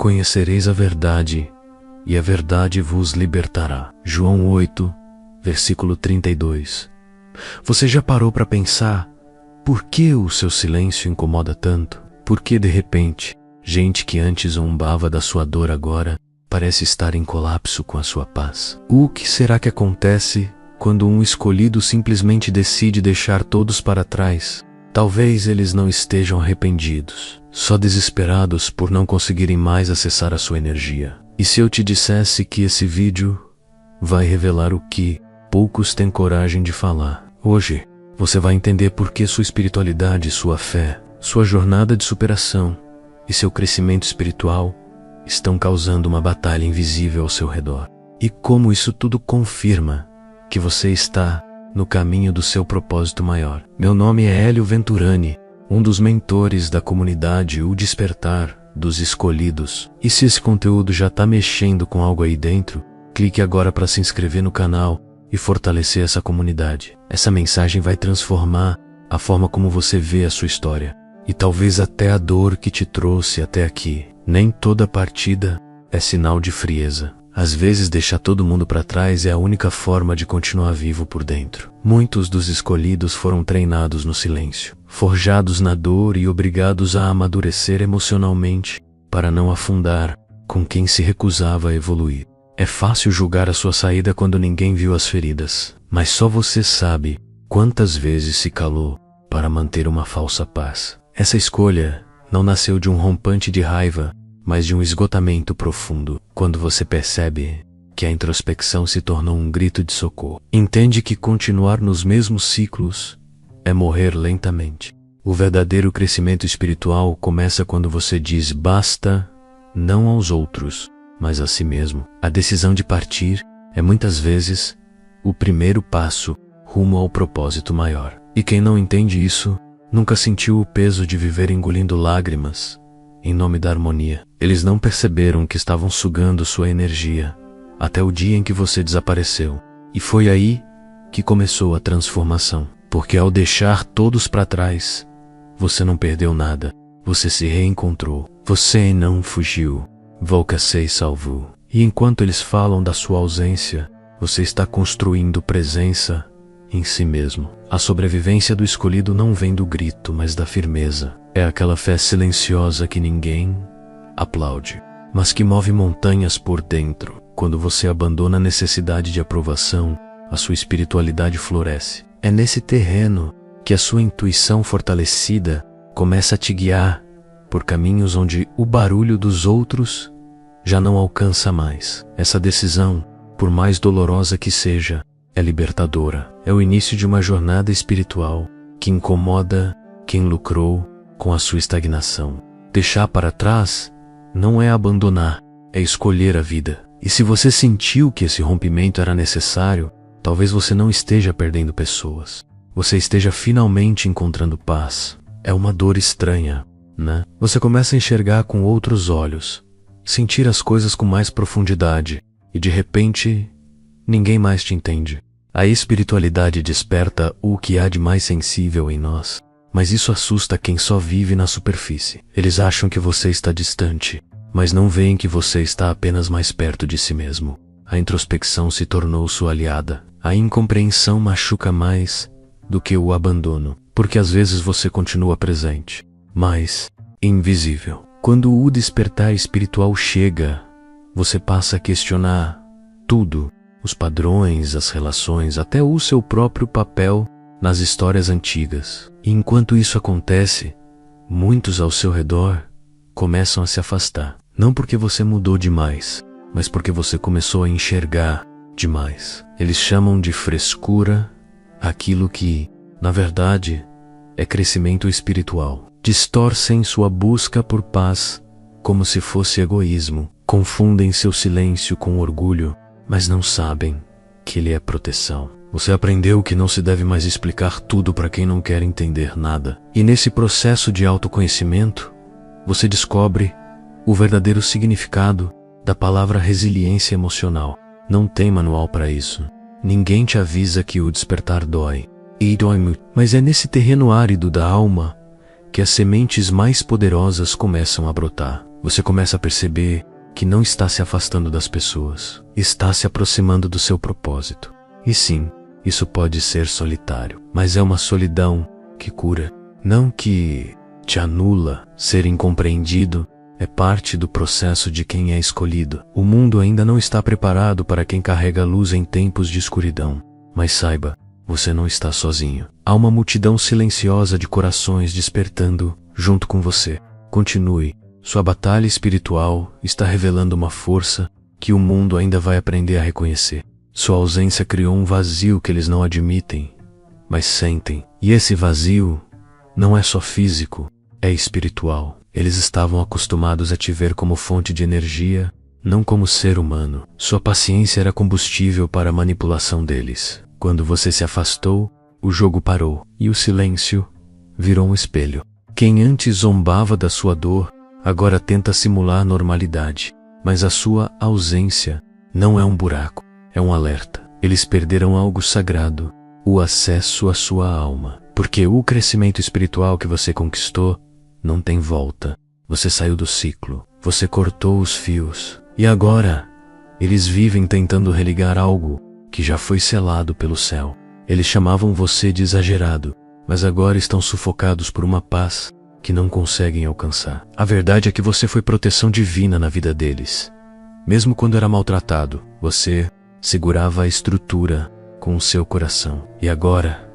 conhecereis a verdade, e a verdade vos libertará. João 8, versículo 32. Você já parou para pensar por que o seu silêncio incomoda tanto? Por que, de repente, gente que antes zombava da sua dor agora parece estar em colapso com a sua paz? O que será que acontece quando um escolhido simplesmente decide deixar todos para trás? Talvez eles não estejam arrependidos, só desesperados por não conseguirem mais acessar a sua energia. E se eu te dissesse que esse vídeo vai revelar o que poucos têm coragem de falar? Hoje, você vai entender por que sua espiritualidade, sua fé, sua jornada de superação e seu crescimento espiritual estão causando uma batalha invisível ao seu redor. E como isso tudo confirma que você está no caminho do seu propósito maior. Meu nome é Hélio Venturani, um dos mentores da comunidade O Despertar dos Escolhidos. E se esse conteúdo já está mexendo com algo aí dentro, clique agora para se inscrever no canal e fortalecer essa comunidade. Essa mensagem vai transformar a forma como você vê a sua história e talvez até a dor que te trouxe até aqui. Nem toda partida é sinal de frieza. Às vezes deixar todo mundo para trás é a única forma de continuar vivo por dentro. Muitos dos escolhidos foram treinados no silêncio, forjados na dor e obrigados a amadurecer emocionalmente para não afundar com quem se recusava a evoluir. É fácil julgar a sua saída quando ninguém viu as feridas, mas só você sabe quantas vezes se calou para manter uma falsa paz. Essa escolha não nasceu de um rompante de raiva, mas de um esgotamento profundo. Quando você percebe que a introspecção se tornou um grito de socorro, entende que continuar nos mesmos ciclos é morrer lentamente. O verdadeiro crescimento espiritual começa quando você diz basta, não aos outros, mas a si mesmo. A decisão de partir é muitas vezes o primeiro passo rumo ao propósito maior. E quem não entende isso, nunca sentiu o peso de viver engolindo lágrimas em nome da harmonia. Eles não perceberam que estavam sugando sua energia até o dia em que você desapareceu. E foi aí que começou a transformação. Porque ao deixar todos para trás, você não perdeu nada. Você se reencontrou. Você não fugiu. Você salvou. E enquanto eles falam da sua ausência, você está construindo presença em si mesmo. A sobrevivência do escolhido não vem do grito, mas da firmeza. É aquela fé silenciosa que ninguém aplaude, mas que move montanhas por dentro. Quando você abandona a necessidade de aprovação, a sua espiritualidade floresce. É nesse terreno que a sua intuição fortalecida começa a te guiar por caminhos onde o barulho dos outros já não alcança mais. Essa decisão, por mais dolorosa que seja, é libertadora. É o início de uma jornada espiritual que incomoda quem lucrou com a sua estagnação. Deixar para trás não é abandonar, é escolher a vida. E se você sentiu que esse rompimento era necessário, talvez você não esteja perdendo pessoas. Você esteja finalmente encontrando paz. É uma dor estranha, né? Você começa a enxergar com outros olhos, sentir as coisas com mais profundidade, e de repente, ninguém mais te entende. A espiritualidade desperta o que há de mais sensível em nós, mas isso assusta quem só vive na superfície. Eles acham que você está distante, mas não veem que você está apenas mais perto de si mesmo. A introspecção se tornou sua aliada. A incompreensão machuca mais do que o abandono, porque às vezes você continua presente, mas invisível. Quando o despertar espiritual chega, você passa a questionar tudo. Os padrões, as relações, até o seu próprio papel nas histórias antigas. E enquanto isso acontece, muitos ao seu redor começam a se afastar. Não porque você mudou demais, mas porque você começou a enxergar demais. Eles chamam de frescura aquilo que, na verdade, é crescimento espiritual. Distorcem sua busca por paz como se fosse egoísmo. Confundem seu silêncio com orgulho, mas não sabem que ele é proteção. Você aprendeu que não se deve mais explicar tudo para quem não quer entender nada. E nesse processo de autoconhecimento, você descobre o verdadeiro significado da palavra resiliência emocional. Não tem manual para isso. Ninguém te avisa que o despertar dói. E dói muito. Mas é nesse terreno árido da alma que as sementes mais poderosas começam a brotar. você começa a perceber que não está se afastando das pessoas, está se aproximando do seu propósito. E sim, isso pode ser solitário, mas é uma solidão que cura, não que te anula. Ser incompreendido é parte do processo de quem é escolhido. O mundo ainda não está preparado para quem carrega a luz em tempos de escuridão. Mas saiba, você não está sozinho. Há uma multidão silenciosa de corações despertando junto com você. Continue. Sua batalha espiritual está revelando uma força que o mundo ainda vai aprender a reconhecer. Sua ausência criou um vazio que eles não admitem, mas sentem. E esse vazio não é só físico, é espiritual. Eles estavam acostumados a te ver como fonte de energia, não como ser humano. Sua paciência era combustível para a manipulação deles. Quando você se afastou, o jogo parou, e o silêncio virou um espelho. Quem antes zombava da sua dor, agora tenta simular normalidade. Mas a sua ausência não é um buraco, é um alerta. Eles perderam algo sagrado, o acesso à sua alma. Porque o crescimento espiritual que você conquistou não tem volta. Você saiu do ciclo, você cortou os fios. E agora, eles vivem tentando religar algo que já foi selado pelo céu. Eles chamavam você de exagerado, mas agora estão sufocados por uma paz que não conseguem alcançar. A verdade é que você foi proteção divina na vida deles. Mesmo quando era maltratado, você segurava a estrutura com o seu coração. E agora,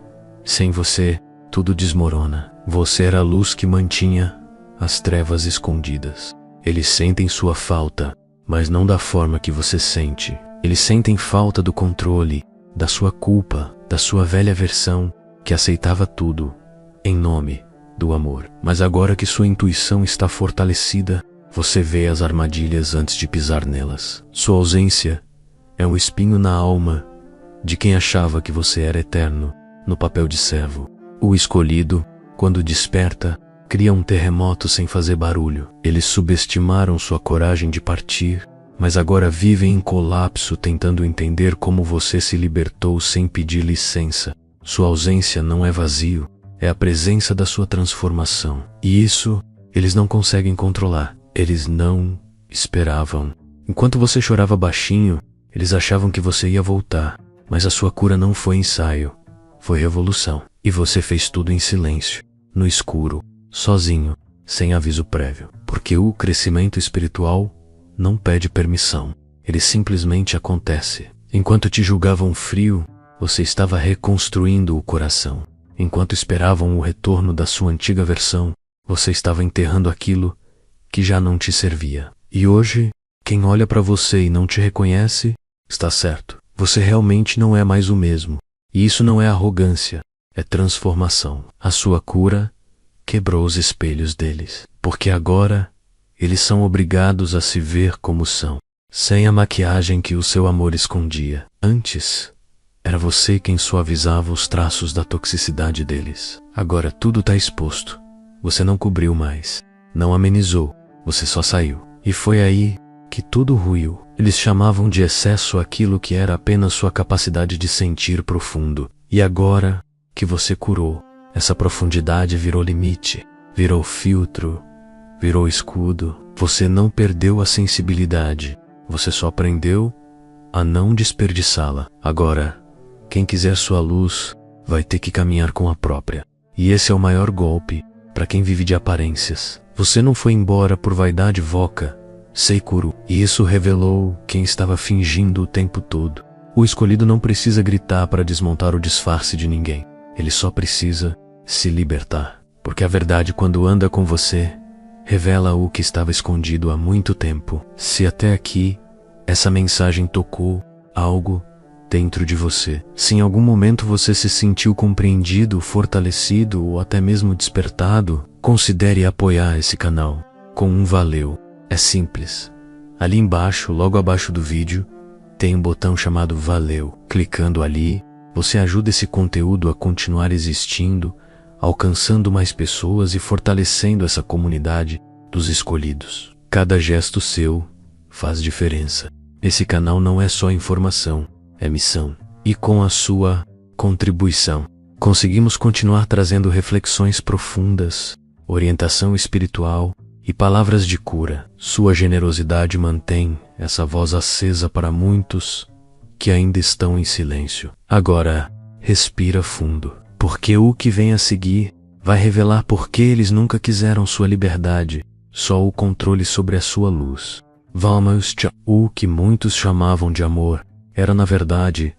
sem você, tudo desmorona. Você era a luz que mantinha as trevas escondidas. Eles sentem sua falta, mas não da forma que você sente. Eles sentem falta do controle, da sua culpa, da sua velha versão que aceitava tudo em nome do amor. Mas agora que sua intuição está fortalecida, você vê as armadilhas antes de pisar nelas. Sua ausência é um espinho na alma de quem achava que você era eterno no papel de servo. O escolhido, quando desperta, cria um terremoto sem fazer barulho. Eles subestimaram sua coragem de partir, mas agora vivem em colapso tentando entender como você se libertou sem pedir licença. Sua ausência não é vazio, é a presença da sua transformação. E isso eles não conseguem controlar. Eles não esperavam. Enquanto você chorava baixinho, eles achavam que você ia voltar. Mas a sua cura não foi ensaio, foi revolução. E você fez tudo em silêncio, no escuro, sozinho, sem aviso prévio. Porque o crescimento espiritual não pede permissão. Ele simplesmente acontece. Enquanto te julgavam frio, você estava reconstruindo o coração. Enquanto esperavam o retorno da sua antiga versão, você estava enterrando aquilo que já não te servia. E hoje, quem olha para você e não te reconhece, está certo. Você realmente não é mais o mesmo. E isso não é arrogância, é transformação. A sua cura quebrou os espelhos deles. Porque agora, eles são obrigados a se ver como são, sem a maquiagem que o seu amor escondia. Antes, era você quem suavizava os traços da toxicidade deles. Agora tudo está exposto. Você não cobriu mais, não amenizou, você só saiu. E foi aí que tudo ruiu. Eles chamavam de excesso aquilo que era apenas sua capacidade de sentir profundo. E agora que você curou, essa profundidade virou limite, virou filtro, virou escudo. Você não perdeu a sensibilidade, você só aprendeu a não desperdiçá-la. Agora, quem quiser sua luz vai ter que caminhar com a própria. E esse é o maior golpe para quem vive de aparências. Você não foi embora por vaidade voca, Seikuru. E isso revelou quem estava fingindo o tempo todo. O escolhido não precisa gritar para desmontar o disfarce de ninguém. Ele só precisa se libertar. Porque a verdade, quando anda com você, revela o que estava escondido há muito tempo. Se até aqui essa mensagem tocou algo dentro de você, se em algum momento você se sentiu compreendido, fortalecido ou até mesmo despertado, considere apoiar esse canal com um valeu. É simples. Ali embaixo, logo abaixo do vídeo, tem um botão chamado Valeu. Clicando ali, você ajuda esse conteúdo a continuar existindo, alcançando mais pessoas e fortalecendo essa comunidade dos escolhidos. Cada gesto seu faz diferença. Esse canal não é só informação, é missão. E com a sua contribuição, conseguimos continuar trazendo reflexões profundas, orientação espiritual e palavras de cura. Sua generosidade mantém essa voz acesa para muitos que ainda estão em silêncio. Agora, respira fundo, porque o que vem a seguir vai revelar por que eles nunca quiseram sua liberdade, só o controle sobre a sua luz. O que muitos chamavam de amor era, na verdade,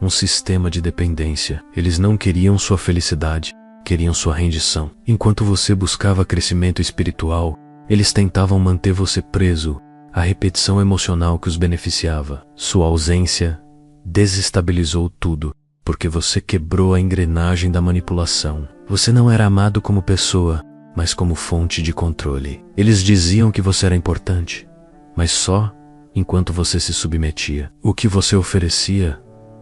um sistema de dependência. Eles não queriam sua felicidade, queriam sua rendição. Enquanto você buscava crescimento espiritual, eles tentavam manter você preso à repetição emocional que os beneficiava. Sua ausência desestabilizou tudo, porque você quebrou a engrenagem da manipulação. Você não era amado como pessoa, mas como fonte de controle. Eles diziam que você era importante, mas só enquanto você se submetia. O que você oferecia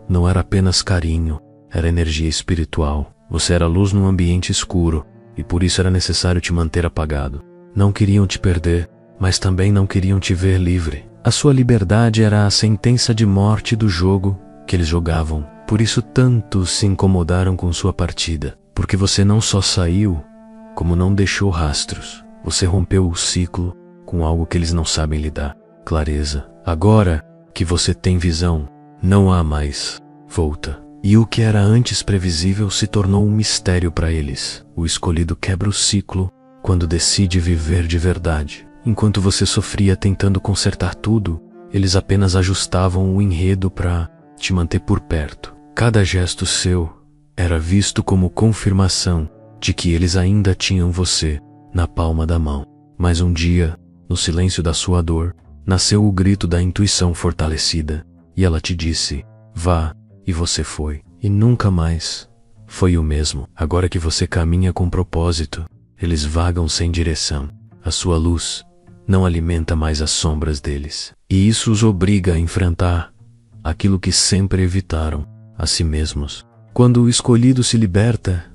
não era apenas carinho, era energia espiritual. Você era luz num ambiente escuro, e por isso era necessário te manter apagado. Não queriam te perder, mas também não queriam te ver livre. A sua liberdade era a sentença de morte do jogo que eles jogavam. Por isso tantos se incomodaram com sua partida, porque você não só saiu, como não deixou rastros. Você rompeu o ciclo com algo que eles não sabem lidar. Clareza. Agora que você tem visão, não há mais volta. E o que era antes previsível se tornou um mistério para eles. O escolhido quebra o ciclo quando decide viver de verdade. Enquanto você sofria tentando consertar tudo, eles apenas ajustavam o enredo para te manter por perto. Cada gesto seu era visto como confirmação de que eles ainda tinham você na palma da mão. Mas um dia, no silêncio da sua dor, nasceu o grito da intuição fortalecida, e ela te disse: vá, e você foi. E nunca mais foi o mesmo. Agora que você caminha com propósito, eles vagam sem direção. A sua luz não alimenta mais as sombras deles. E isso os obriga a enfrentar aquilo que sempre evitaram, a si mesmos. Quando o escolhido se liberta,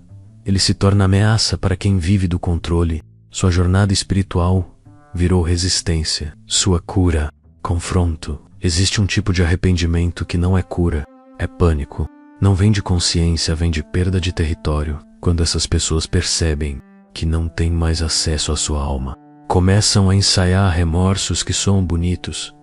ele se torna ameaça para quem vive do controle. Sua jornada espiritual virou resistência. Sua cura, confronto. Existe um tipo de arrependimento que não é cura, é pânico. Não vem de consciência, vem de perda de território. Quando essas pessoas percebem que não têm mais acesso à sua alma, começam a ensaiar remorsos que soam bonitos,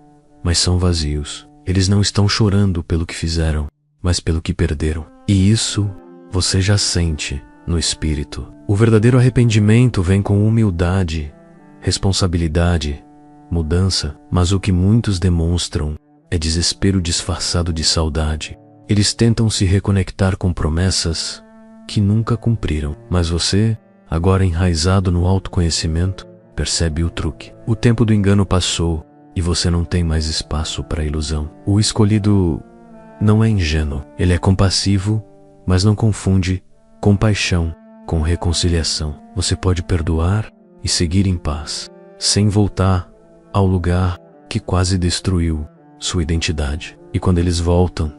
mas são vazios. Eles não estão chorando pelo que fizeram, mas pelo que perderam. E isso você já sente no espírito. O verdadeiro arrependimento vem com humildade, responsabilidade, mudança, mas o que muitos demonstram é desespero disfarçado de saudade. Eles tentam se reconectar com promessas que nunca cumpriram, mas você, agora enraizado no autoconhecimento, percebe o truque. O tempo do engano passou e você não tem mais espaço para ilusão. O escolhido não é ingênuo, ele é compassivo, mas não confunde compaixão com reconciliação. Você pode perdoar e seguir em paz, sem voltar ao lugar que quase destruiu sua identidade. E quando eles voltam,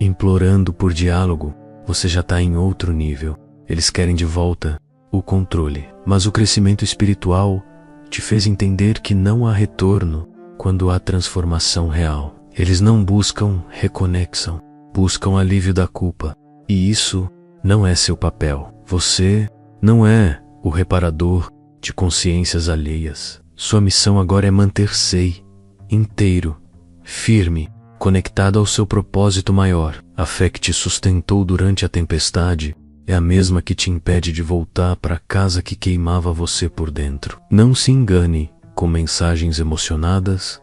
implorando por diálogo, você já está em outro nível. Eles querem de volta o controle. Mas o crescimento espiritual te fez entender que não há retorno quando há transformação real. Eles não buscam reconexão, buscam alívio da culpa. E isso não é seu papel. Você não é o reparador de consciências alheias. Sua missão agora é manter-se inteiro, firme, conectado ao seu propósito maior. A fé que te sustentou durante a tempestade é a mesma que te impede de voltar para a casa que queimava você por dentro. Não se engane com mensagens emocionadas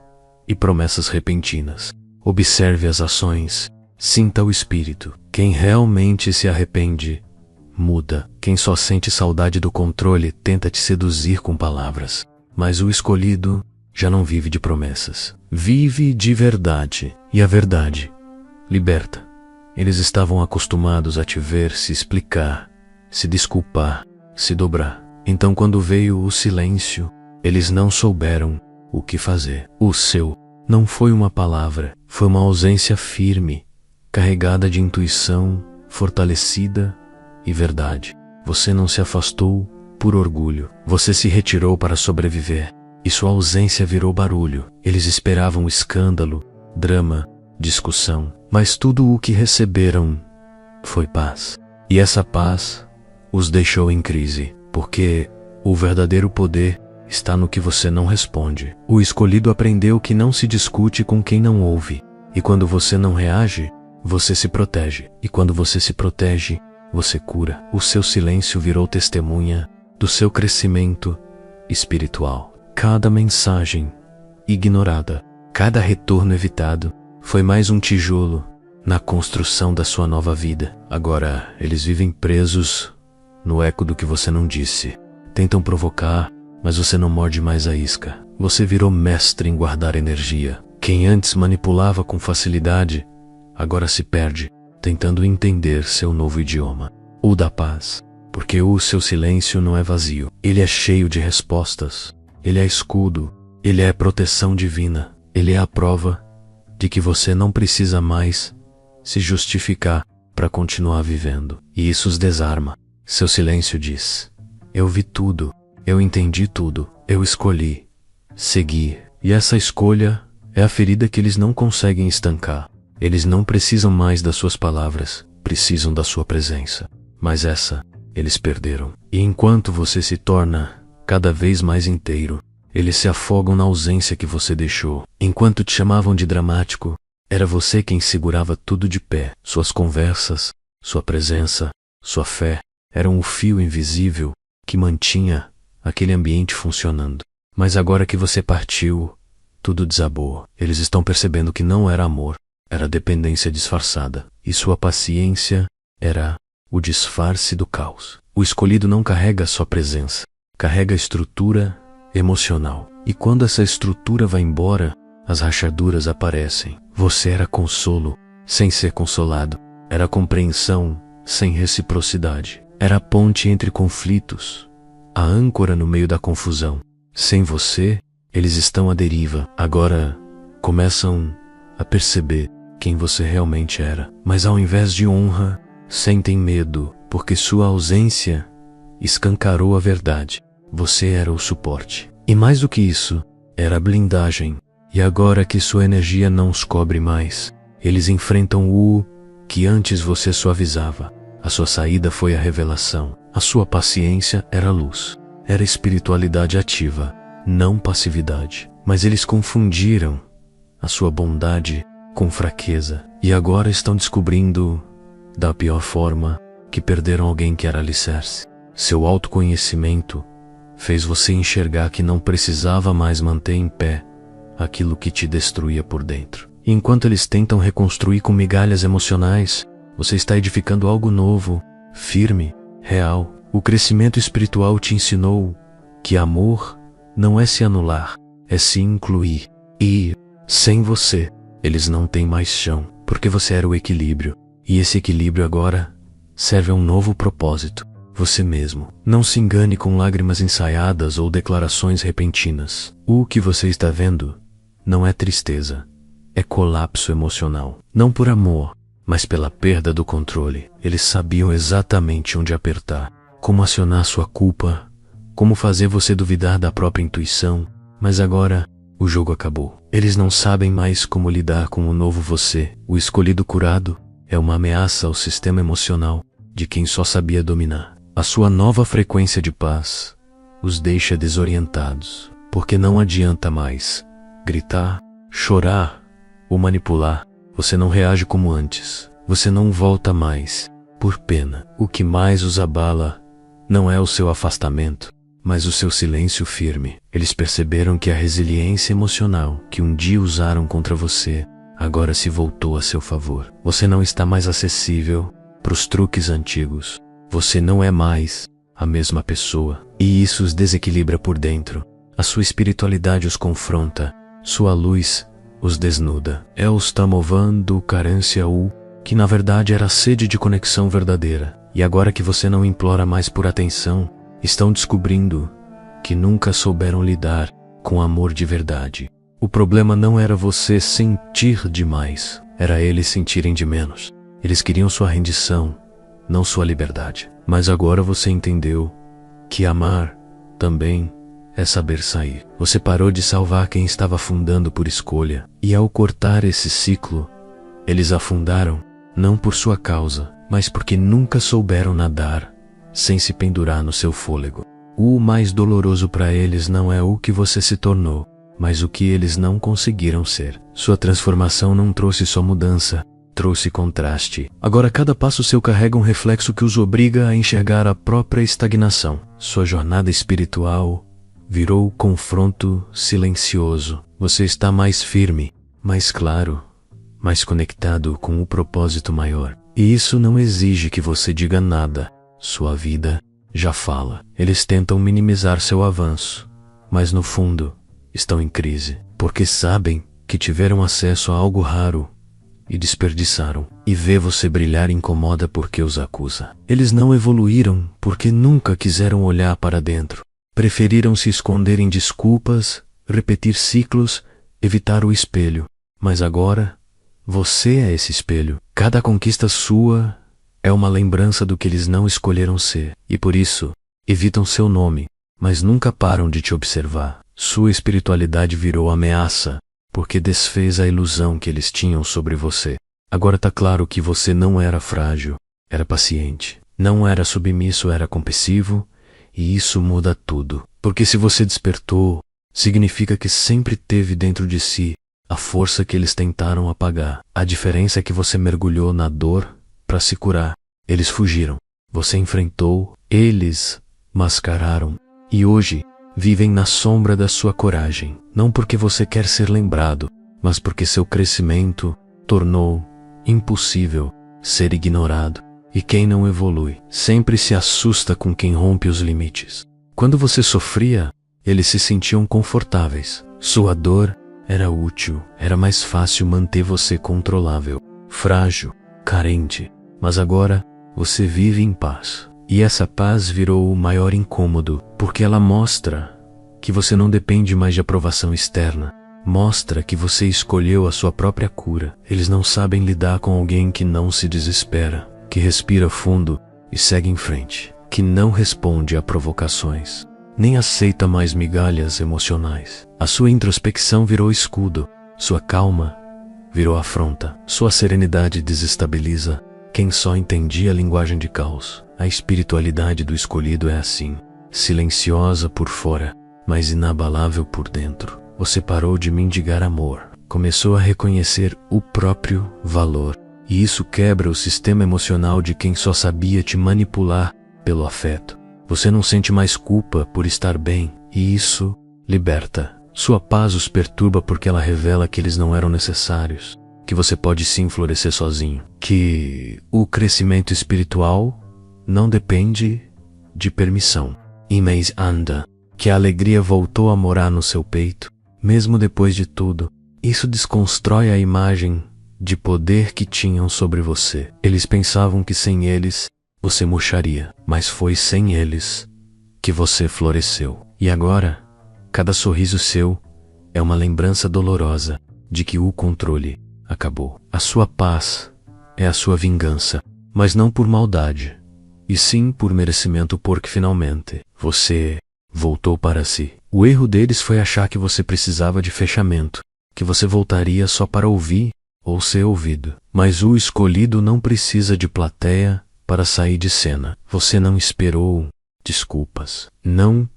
e promessas repentinas. Observe as ações, sinta o espírito. Quem realmente se arrepende, muda. Quem só sente saudade do controle tenta te seduzir com palavras. Mas o escolhido já não vive de promessas. Vive de verdade. E a verdade liberta. Eles estavam acostumados a te ver se explicar, se desculpar, se dobrar. Então, quando veio o silêncio, eles não souberam o que fazer. O seu não foi uma palavra, foi uma ausência firme, carregada de intuição, fortalecida e verdade. Você não se afastou por orgulho. Você se retirou para sobreviver. E sua ausência virou barulho. Eles esperavam escândalo, drama, discussão. Mas tudo o que receberam foi paz. E essa paz os deixou em crise, porque o verdadeiro poder está no que você não responde. O escolhido aprendeu que não se discute com quem não ouve. E quando você não reage, você se protege. E quando você se protege, você cura. O seu silêncio virou testemunha do seu crescimento espiritual. Cada mensagem ignorada, cada retorno evitado, foi mais um tijolo na construção da sua nova vida. Agora, eles vivem presos no eco do que você não disse. Tentam provocar, mas você não morde mais a isca. Você virou mestre em guardar energia. Quem antes manipulava com facilidade, agora se perde, tentando entender seu novo idioma, o da paz. Porque o seu silêncio não é vazio. Ele é cheio de respostas. Ele é escudo. Ele é proteção divina. Ele é a prova de que você não precisa mais se justificar para continuar vivendo. E isso os desarma. Seu silêncio diz: eu vi tudo, eu entendi tudo, eu escolhi, segui. E essa escolha é a ferida que eles não conseguem estancar. Eles não precisam mais das suas palavras, precisam da sua presença. Mas essa, eles perderam. E enquanto você se torna cada vez mais inteiro, eles se afogam na ausência que você deixou. Enquanto te chamavam de dramático, era você quem segurava tudo de pé. Suas conversas, sua presença, sua fé eram o fio invisível que mantinha aquele ambiente funcionando. Mas agora que você partiu, tudo desabou. Eles estão percebendo que não era amor, era dependência disfarçada. E sua paciência era o disfarce do caos. O escolhido não carrega só presença, carrega estrutura emocional. E quando essa estrutura vai embora, as rachaduras aparecem. Você era consolo sem ser consolado. Era compreensão sem reciprocidade. Era a ponte entre conflitos, a âncora no meio da confusão. Sem você, eles estão à deriva. Agora começam a perceber quem você realmente era. Mas ao invés de honra, sentem medo, porque sua ausência escancarou a verdade. Você era o suporte. E mais do que isso, era a blindagem. E agora que sua energia não os cobre mais, eles enfrentam o que antes você suavizava. A sua saída foi a revelação. A sua paciência era luz. Era espiritualidade ativa, não passividade. Mas eles confundiram a sua bondade com fraqueza. E agora estão descobrindo, da pior forma, que perderam alguém que era alicerce. Seu autoconhecimento fez você enxergar que não precisava mais manter em pé aquilo que te destruía por dentro. E enquanto eles tentam reconstruir com migalhas emocionais, você está edificando algo novo, firme, real. O crescimento espiritual te ensinou que amor não é se anular, é se incluir. E, sem você, eles não têm mais chão, porque você era o equilíbrio. E esse equilíbrio agora serve a um novo propósito. Você mesmo. Não se engane com lágrimas ensaiadas ou declarações repentinas. O que você está vendo não é tristeza, é colapso emocional. Não por amor, mas pela perda do controle. Eles sabiam exatamente onde apertar, como acionar sua culpa, como fazer você duvidar da própria intuição. Mas agora, o jogo acabou. Eles não sabem mais como lidar com o novo você. O escolhido curado é uma ameaça ao sistema emocional de quem só sabia dominar. A sua nova frequência de paz os deixa desorientados, porque não adianta mais gritar, chorar ou manipular. Você não reage como antes. Você não volta mais por pena. O que mais os abala não é o seu afastamento, mas o seu silêncio firme. Eles perceberam que a resiliência emocional que um dia usaram contra você agora se voltou a seu favor. Você não está mais acessível para os truques antigos. Você não é mais a mesma pessoa. E isso os desequilibra por dentro. A sua espiritualidade os confronta. Sua luz os desnuda. É o Stamovan do Carência U, que na verdade era a sede de conexão verdadeira. E agora que você não implora mais por atenção, estão descobrindo que nunca souberam lidar com amor de verdade. O problema não era você sentir demais, era eles sentirem de menos. Eles queriam sua rendição, não sua liberdade. Mas agora você entendeu que amar também é saber sair. Você parou de salvar quem estava afundando por escolha. E ao cortar esse ciclo, eles afundaram, não por sua causa, mas porque nunca souberam nadar sem se pendurar no seu fôlego. O mais doloroso para eles não é o que você se tornou, mas o que eles não conseguiram ser. Sua transformação não trouxe só mudança, trouxe contraste. Agora cada passo seu carrega um reflexo que os obriga a enxergar a própria estagnação. Sua jornada espiritual virou confronto silencioso. Você está mais firme, mais claro, mais conectado com o propósito maior. E isso não exige que você diga nada. Sua vida já fala. Eles tentam minimizar seu avanço, mas no fundo estão em crise, porque sabem que tiveram acesso a algo raro e desperdiçaram. E ver você brilhar incomoda porque os acusa. Eles não evoluíram porque nunca quiseram olhar para dentro. Preferiram se esconder em desculpas, repetir ciclos, evitar o espelho. Mas agora, você é esse espelho. Cada conquista sua é uma lembrança do que eles não escolheram ser. E por isso, evitam seu nome, mas nunca param de te observar. Sua espiritualidade virou ameaça, porque desfez a ilusão que eles tinham sobre você. Agora tá claro que você não era frágil, era paciente. Não era submisso, era compassivo, e isso muda tudo. Porque se você despertou, significa que sempre teve dentro de si a força que eles tentaram apagar. A diferença é que você mergulhou na dor para se curar. Eles fugiram. Você enfrentou, eles mascararam. E hoje vivem na sombra da sua coragem. Não porque você quer ser lembrado, mas porque seu crescimento tornou impossível ser ignorado. E quem não evolui sempre se assusta com quem rompe os limites. Quando você sofria, eles se sentiam confortáveis. Sua dor era útil, era mais fácil manter você controlável, frágil, carente. Mas agora você vive em paz. E essa paz virou o maior incômodo, porque ela mostra que você não depende mais de aprovação externa. Mostra que você escolheu a sua própria cura. Eles não sabem lidar com alguém que não se desespera, que respira fundo e segue em frente, que não responde a provocações, nem aceita mais migalhas emocionais. A sua introspecção virou escudo, sua calma virou afronta, sua serenidade desestabiliza quem só entendia a linguagem de caos. A espiritualidade do escolhido é assim, silenciosa por fora, mas inabalável por dentro. Você parou de mendigar amor, começou a reconhecer o próprio valor. E isso quebra o sistema emocional de quem só sabia te manipular pelo afeto. Você não sente mais culpa por estar bem, e isso liberta. Sua paz os perturba porque ela revela que eles não eram necessários, que você pode sim florescer sozinho, que o crescimento espiritual não depende de permissão. Imeis anda, que a alegria voltou a morar no seu peito, mesmo depois de tudo. Isso desconstrói a imagem de poder que tinham sobre você. Eles pensavam que sem eles você murcharia, mas foi sem eles que você floresceu. E agora, cada sorriso seu é uma lembrança dolorosa de que o controle acabou. A sua paz é a sua vingança, mas não por maldade, e sim por merecimento, porque finalmente você voltou para si. O erro deles foi achar que você precisava de fechamento, que você voltaria só para ouvir ou ser ouvido. Mas o escolhido não precisa de plateia para sair de cena. Você não esperou desculpas, não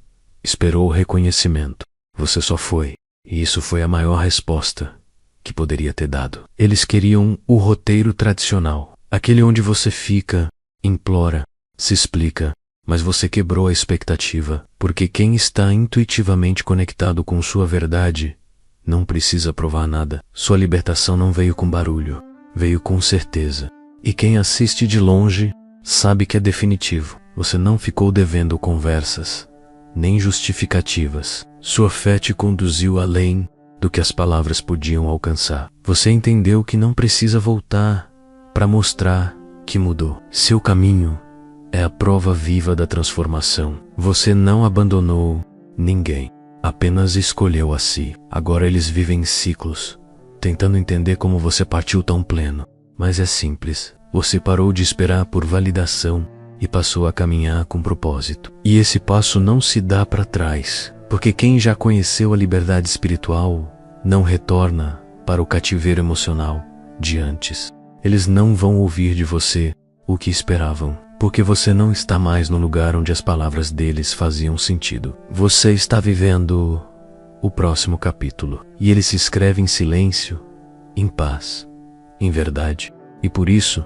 esperou reconhecimento. Você só foi, e isso foi a maior resposta que poderia ter dado. Eles queriam o roteiro tradicional, aquele onde você fica, implora, se explica, mas você quebrou a expectativa, porque quem está intuitivamente conectado com sua verdade não precisa provar nada. Sua libertação não veio com barulho, veio com certeza. E quem assiste de longe sabe que é definitivo. Você não ficou devendo conversas, nem justificativas. Sua fé te conduziu além do que as palavras podiam alcançar. Você entendeu que não precisa voltar para mostrar que mudou. Seu caminho é a prova viva da transformação. Você não abandonou ninguém, apenas escolheu a si. Agora eles vivem ciclos, tentando entender como você partiu tão pleno. Mas é simples. Você parou de esperar por validação e passou a caminhar com propósito. E esse passo não se dá para trás, porque quem já conheceu a liberdade espiritual não retorna para o cativeiro emocional de antes. Eles não vão ouvir de você o que esperavam. porque você não está mais no lugar onde as palavras deles faziam sentido. Você está vivendo o próximo capítulo, e ele se escreve em silêncio, em paz, em verdade, e por isso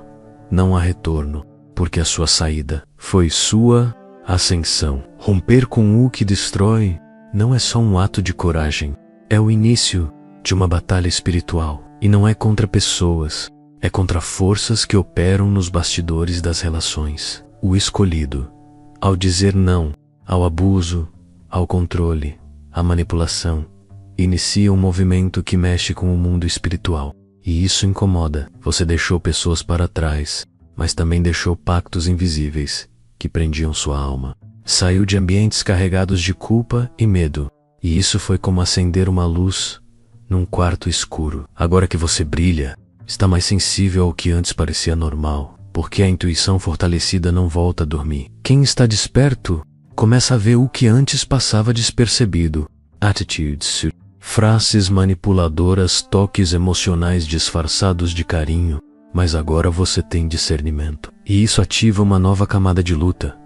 não há retorno, porque a sua saída foi sua ascensão. Romper com o que destrói não é só um ato de coragem, é o início de uma batalha espiritual, e não é contra pessoas, é contra forças que operam nos bastidores das relações. O escolhido, ao dizer não ao abuso, ao controle, à manipulação, inicia um movimento que mexe com o mundo espiritual. E isso incomoda. Você deixou pessoas para trás, mas também deixou pactos invisíveis que prendiam sua alma. Saiu de ambientes carregados de culpa e medo, e isso foi como acender uma luz num quarto escuro. Agora que você brilha, está mais sensível ao que antes parecia normal, porque a intuição fortalecida não volta a dormir. Quem está desperto começa a ver o que antes passava despercebido. Attitudes, frases manipuladoras, toques emocionais disfarçados de carinho, mas agora você tem discernimento. E isso ativa uma nova camada de luta,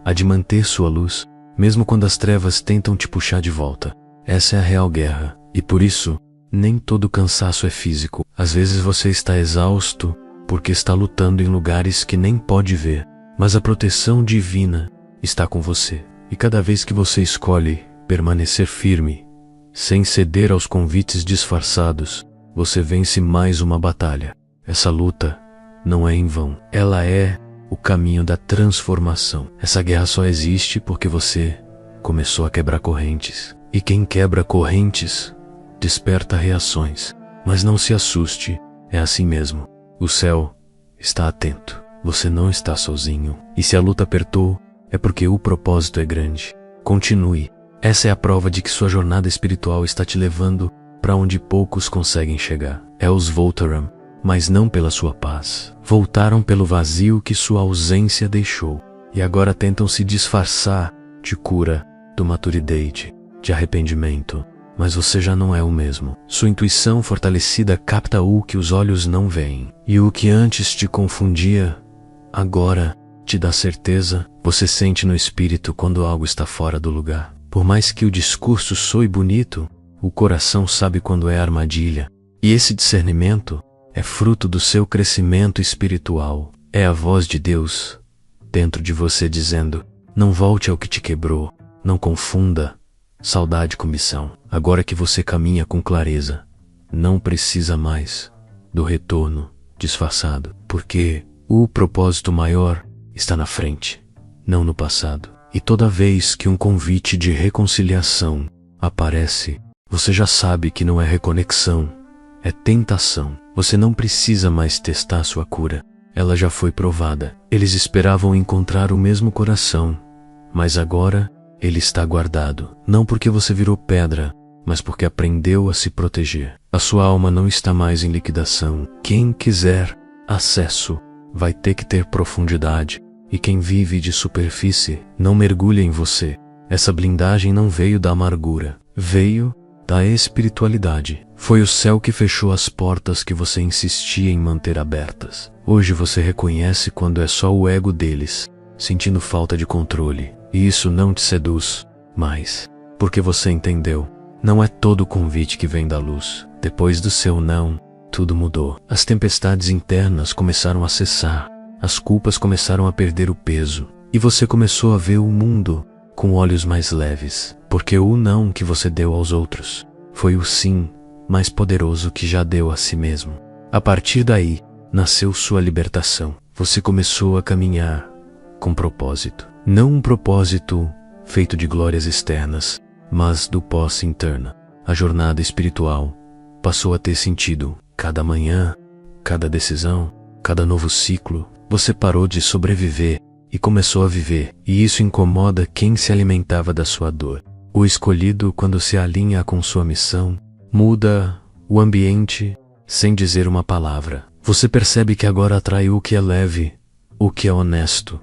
a de manter sua luz, mesmo quando as trevas tentam te puxar de volta. Essa é a real guerra, e por isso, nem todo cansaço é físico. Às vezes você está exausto porque está lutando em lugares que nem pode ver, mas a proteção divina está com você. E cada vez que você escolhe permanecer firme, sem ceder aos convites disfarçados, você vence mais uma batalha. Essa luta não é em vão. Ela é o caminho da transformação. Essa guerra só existe porque você começou a quebrar correntes. E quem quebra correntes desperta reações. Mas não se assuste, é assim mesmo. O céu está atento. Você não está sozinho. E se a luta apertou, é porque o propósito é grande. Continue. Essa é a prova de que sua jornada espiritual está te levando para onde poucos conseguem chegar. Els voltaram, mas não pela sua paz. Voltaram pelo vazio que sua ausência deixou. E agora tentam se disfarçar de cura, de maturidade, de arrependimento. Mas você já não é o mesmo. Sua intuição fortalecida capta o que os olhos não veem. E o que antes te confundia, agora te dá certeza. Você sente no espírito quando algo está fora do lugar. Por mais que o discurso soe bonito, o coração sabe quando é armadilha. E esse discernimento é fruto do seu crescimento espiritual. É a voz de Deus dentro de você dizendo: não volte ao que te quebrou, não confunda saudade com missão. Agora que você caminha com clareza, não precisa mais do retorno disfarçado, porque o propósito maior está na frente, não no passado. E toda vez que um convite de reconciliação aparece, você já sabe que não é reconexão, é tentação. Você não precisa mais testar sua cura, ela já foi provada. Eles esperavam encontrar o mesmo coração, mas agora ele está guardado. Não porque você virou pedra, mas porque aprendeu a se proteger. A sua alma não está mais em liquidação. Quem quiser acesso vai ter que ter profundidade. E quem vive de superfície não mergulha em você. Essa blindagem não veio da amargura, veio da espiritualidade. Foi o céu que fechou as portas que você insistia em manter abertas. Hoje você reconhece quando é só o ego deles, sentindo falta de controle. E isso não te seduz mais, porque você entendeu. Não é todo convite que vem da luz. Depois do seu não, tudo mudou. As tempestades internas começaram a cessar. As culpas começaram a perder o peso, e você começou a ver o mundo com olhos mais leves, porque o não que você deu aos outros foi o sim mais poderoso que já deu a si mesmo. A partir daí, nasceu sua libertação. Você começou a caminhar com propósito. Não um propósito feito de glórias externas, mas do posse interna. A jornada espiritual passou a ter sentido. Cada manhã, cada decisão, cada novo ciclo. Você parou de sobreviver e começou a viver, e isso incomoda quem se alimentava da sua dor. O escolhido, quando se alinha com sua missão, muda o ambiente sem dizer uma palavra. Você percebe que agora atrai o que é leve, o que é honesto,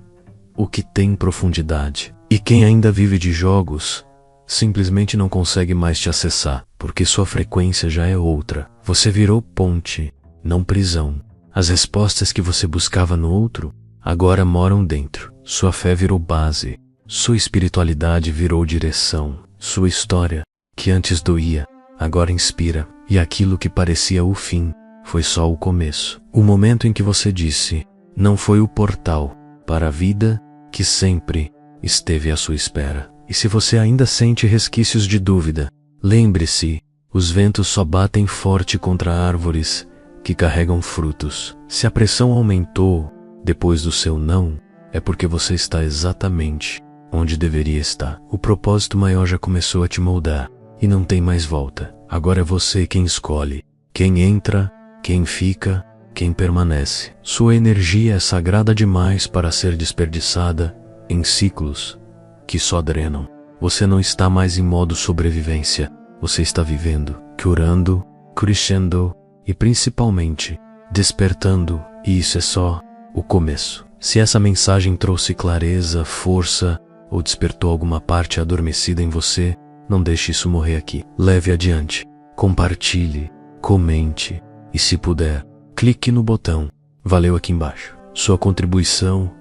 o que tem profundidade. E quem ainda vive de jogos, simplesmente não consegue mais te acessar, porque sua frequência já é outra. Você virou ponte, não prisão. As respostas que você buscava no outro, agora moram dentro. Sua fé virou base, sua espiritualidade virou direção, sua história, que antes doía, agora inspira, e aquilo que parecia o fim, foi só o começo. O momento em que você disse, não foi o portal para a vida que sempre esteve à sua espera. E se você ainda sente resquícios de dúvida, lembre-se, os ventos só batem forte contra árvores que carregam frutos. Se a pressão aumentou depois do seu não, é porque você está exatamente onde deveria estar. O propósito maior já começou a te moldar e não tem mais volta. Agora é você quem escolhe, quem entra, quem fica, quem permanece. Sua energia é sagrada demais para ser desperdiçada em ciclos que só drenam. Você não está mais em modo sobrevivência, você está vivendo, curando, crescendo e principalmente despertando, e isso é só o começo. Se essa mensagem trouxe clareza, força ou despertou alguma parte adormecida em você, não deixe isso morrer aqui. Leve adiante, compartilhe, comente e, se puder, clique no botão valeu aqui embaixo. Sua contribuição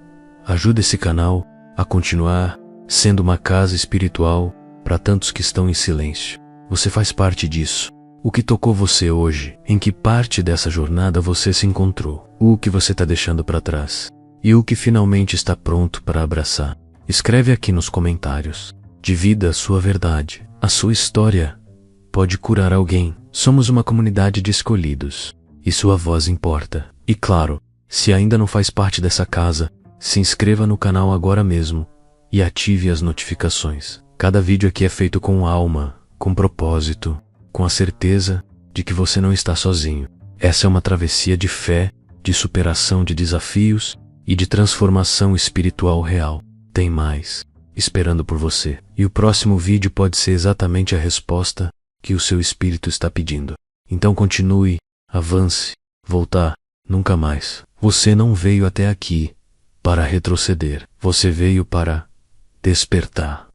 ajuda esse canal a continuar sendo uma casa espiritual para tantos que estão em silêncio. Você faz parte disso. O que tocou você hoje? Em que parte dessa jornada você se encontrou? O que você está deixando para trás? E o que finalmente está pronto para abraçar? Escreve aqui nos comentários. Divida a sua verdade. A sua história pode curar alguém. Somos uma comunidade de escolhidos e sua voz importa. E claro, se ainda não faz parte dessa casa, se inscreva no canal agora mesmo e ative as notificações. Cada vídeo aqui é feito com alma, com propósito, com a certeza de que você não está sozinho. Essa é uma travessia de fé, de superação de desafios e de transformação espiritual real. Tem mais esperando por você. E o próximo vídeo pode ser exatamente a resposta que o seu espírito está pedindo. Então continue, avance, voltar, nunca mais. Você não veio até aqui para retroceder. Você veio para despertar.